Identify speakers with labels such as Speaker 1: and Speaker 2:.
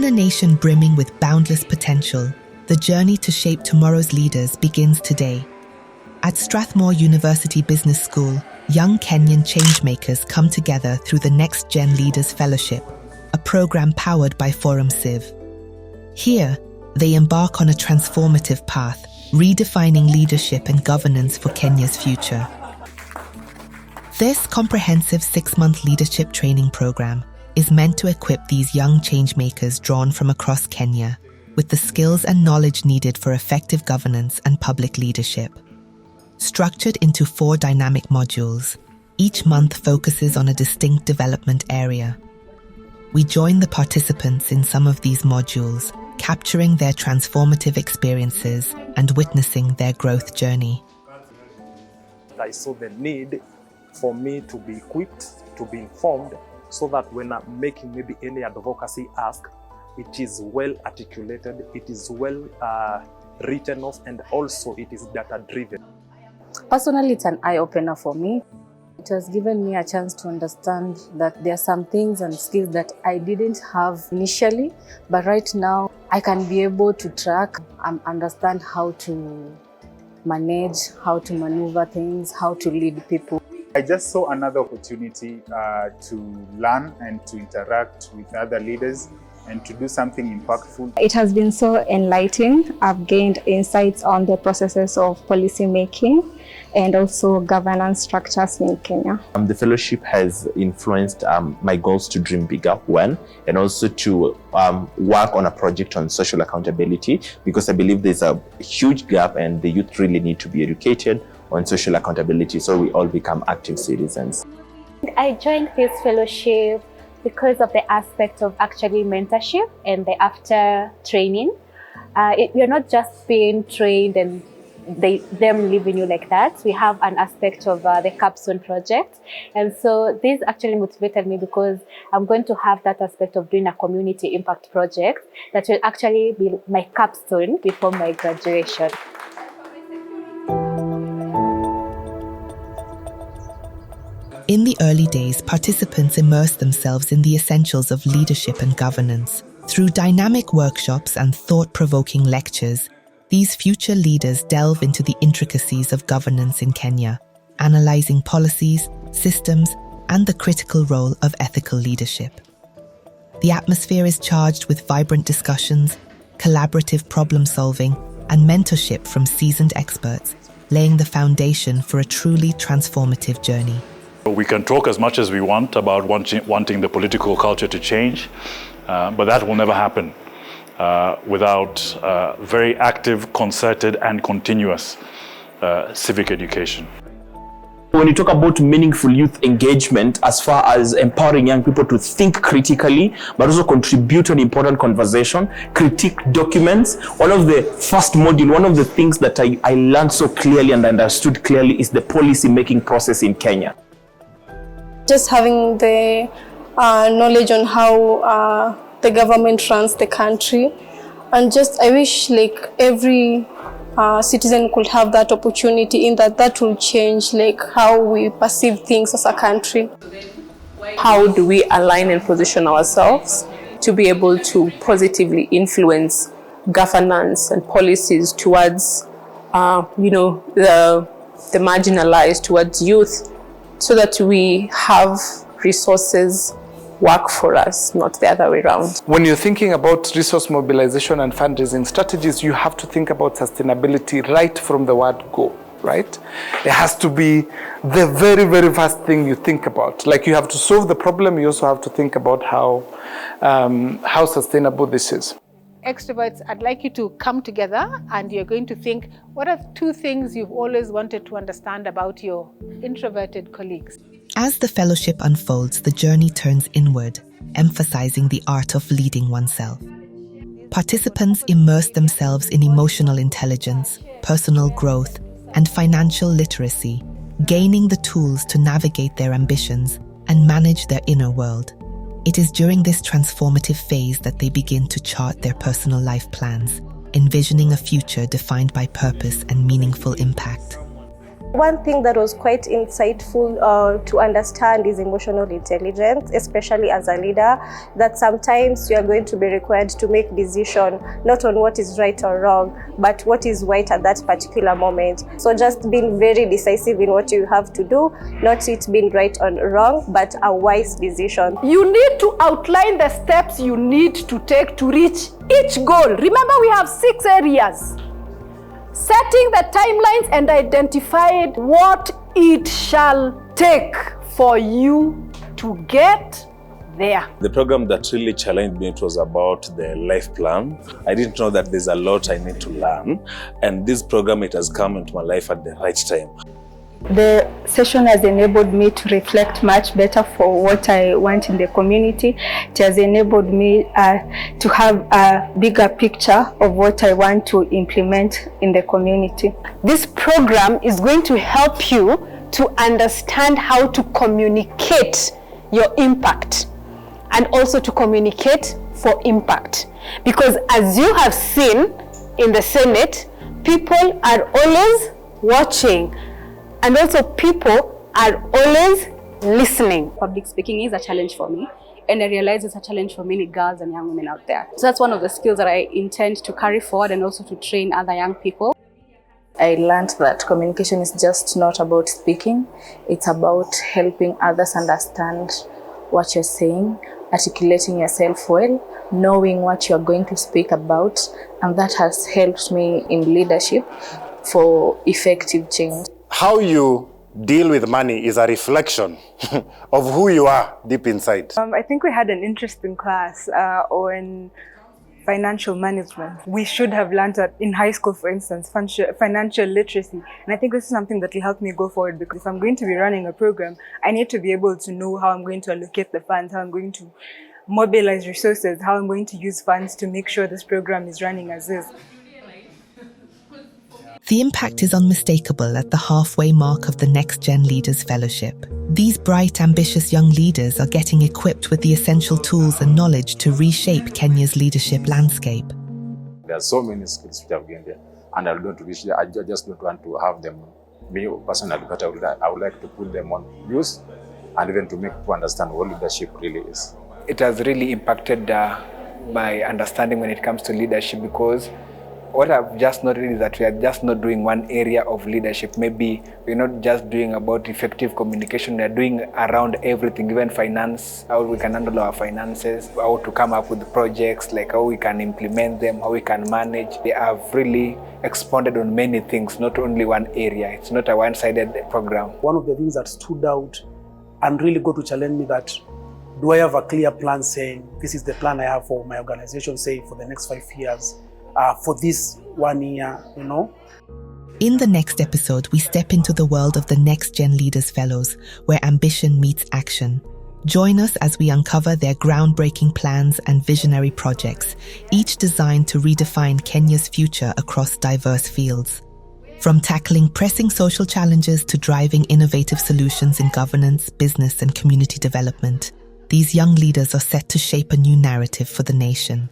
Speaker 1: In a nation brimming with boundless potential, the journey to shape tomorrow's leaders begins today. At Strathmore University Business School, young Kenyan changemakers come together through the NextGen Leaders Fellowship, a program powered by ForumCiv. Here, they embark on a transformative path, redefining leadership and governance for Kenya's future. This comprehensive 6-month leadership training program is meant to equip these young changemakers drawn from across Kenya with the skills and knowledge needed for effective governance and public leadership. Structured into 4 dynamic modules, each month focuses on a distinct development area. We join the participants in some of these modules, capturing their transformative experiences and witnessing their growth journey.
Speaker 2: I saw the need for me to be equipped, to be informed, so that when I'm making maybe any advocacy ask, it is well articulated, it is well written off, and also it is data-driven.
Speaker 3: Personally, it's an eye-opener for me. It has given me a chance to understand that there are some things and skills that I didn't have initially, but right now I can be able to track and understand how to manage, how to maneuver things, how to lead people.
Speaker 4: I just saw another opportunity to learn and to interact with other leaders and to do something impactful.
Speaker 5: It has been so enlightening. I've gained insights on the processes of policy making and also governance structures in Kenya.
Speaker 6: The fellowship has influenced my goals to dream bigger, one, and also to work on a project on social accountability, because I believe there's a huge gap and the youth really need to be educated on social accountability so we all become active citizens.
Speaker 7: I joined this fellowship because of the aspect of actually mentorship and the after training. You're not just being trained and them leaving you like that. We have an aspect of the capstone project. And so this actually motivated me because I'm going to have that aspect of doing a community impact project that will actually be my capstone before my graduation.
Speaker 1: In the early days, participants immersed themselves in the essentials of leadership and governance. Through dynamic workshops and thought-provoking lectures, these future leaders delve into the intricacies of governance in Kenya, analyzing policies, systems, and the critical role of ethical leadership. The atmosphere is charged with vibrant discussions, collaborative problem-solving, and mentorship from seasoned experts, laying the foundation for a truly transformative journey.
Speaker 8: We can talk as much as we want about wanting the political culture to change, but that will never happen without very active, concerted, and continuous civic education.
Speaker 6: When you talk about meaningful youth engagement, as far as empowering young people to think critically, but also contribute to an important conversation, critique documents, one of the first module, one of the things that I learned so clearly and understood clearly is the policy making process in Kenya.
Speaker 9: Just having the knowledge on how the government runs the country, and just I wish like every citizen could have that opportunity, in that will change like how we perceive things as a country.
Speaker 10: How do we align and position ourselves to be able to positively influence governance and policies towards the marginalized, towards youth, so that we have resources work for us, not the other way around.
Speaker 11: When you're thinking about resource mobilization and fundraising strategies, you have to think about sustainability right from the word go, right? It has to be the very, very first thing you think about. Like you have to solve the problem, you also have to think about how sustainable this is.
Speaker 12: Extroverts, I'd like you to come together and you're going to think, what are 2 things you've always wanted to understand about your introverted colleagues?
Speaker 1: As the fellowship unfolds, the journey turns inward, emphasizing the art of leading oneself. Participants immerse themselves in emotional intelligence, personal growth, and financial literacy, gaining the tools to navigate their ambitions and manage their inner world. It is during this transformative phase that they begin to chart their personal life plans, envisioning a future defined by purpose and meaningful impact.
Speaker 9: One thing that was quite insightful to understand is emotional intelligence, especially as a leader, that sometimes you are going to be required to make decisions not on what is right or wrong, but what is right at that particular moment. So just being very decisive in what you have to do, not it being right or wrong, but a wise decision.
Speaker 13: You need to outline the steps you need to take to reach each goal. Remember, we have 6 areas. Setting the timelines and identifying what it shall take for you to get there.
Speaker 14: The program that really challenged me, it was about the life plan. I didn't know that there's a lot I need to learn, and this program, it has come into my life at the right time.
Speaker 5: The session has enabled me to reflect much better for what I want in the community. It has enabled me to have a bigger picture of what I want to implement in the community.
Speaker 13: This program is going to help you to understand how to communicate your impact and also to communicate for impact. Because as you have seen in the Senate, people are always watching. And also people are always listening.
Speaker 3: Public speaking is a challenge for me, and I realize it's a challenge for many girls and young women out there. So that's one of the skills that I intend to carry forward and also to train other young people.
Speaker 15: I learned that communication is just not about speaking. It's about helping others understand what you're saying, articulating yourself well, knowing what you're going to speak about, and that has helped me in leadership for effective change.
Speaker 16: How you deal with money is a reflection of who you are deep inside.
Speaker 17: I think we had an interesting class on financial management. We should have learned that in high school, for instance, financial literacy. And I think this is something that will help me go forward, because if I'm going to be running a program, I need to be able to know how I'm going to allocate the funds, how I'm going to mobilize resources, how I'm going to use funds to make sure this program is running as is.
Speaker 1: The impact is unmistakable at the halfway mark of the NextGen Leaders Fellowship. These bright, ambitious young leaders are getting equipped with the essential tools and knowledge to reshape Kenya's leadership landscape.
Speaker 18: There are so many skills which I've gained there, and I'm going to reach there. I just don't want to have them, me personally, but I would like to put them on use and even to make people understand what leadership really is.
Speaker 11: It has really impacted my understanding when it comes to leadership, because what I've just noted is that we are just not doing one area of leadership. Maybe we're not just doing about effective communication, we are doing around everything, even finance, how we can handle our finances, how to come up with projects, like how we can implement them, how we can manage. They have really expanded on many things, not only one area. It's not a one-sided program.
Speaker 19: One of the things that stood out and really got to challenge me, that do I have a clear plan saying, this is the plan I have for my organization, say for the next 5 years, for this 1 year, you know.
Speaker 1: In the next episode, we step into the world of the NextGen Leaders Fellows, where ambition meets action. Join us as we uncover their groundbreaking plans and visionary projects, each designed to redefine Kenya's future across diverse fields. From tackling pressing social challenges to driving innovative solutions in governance, business, and community development, these young leaders are set to shape a new narrative for the nation.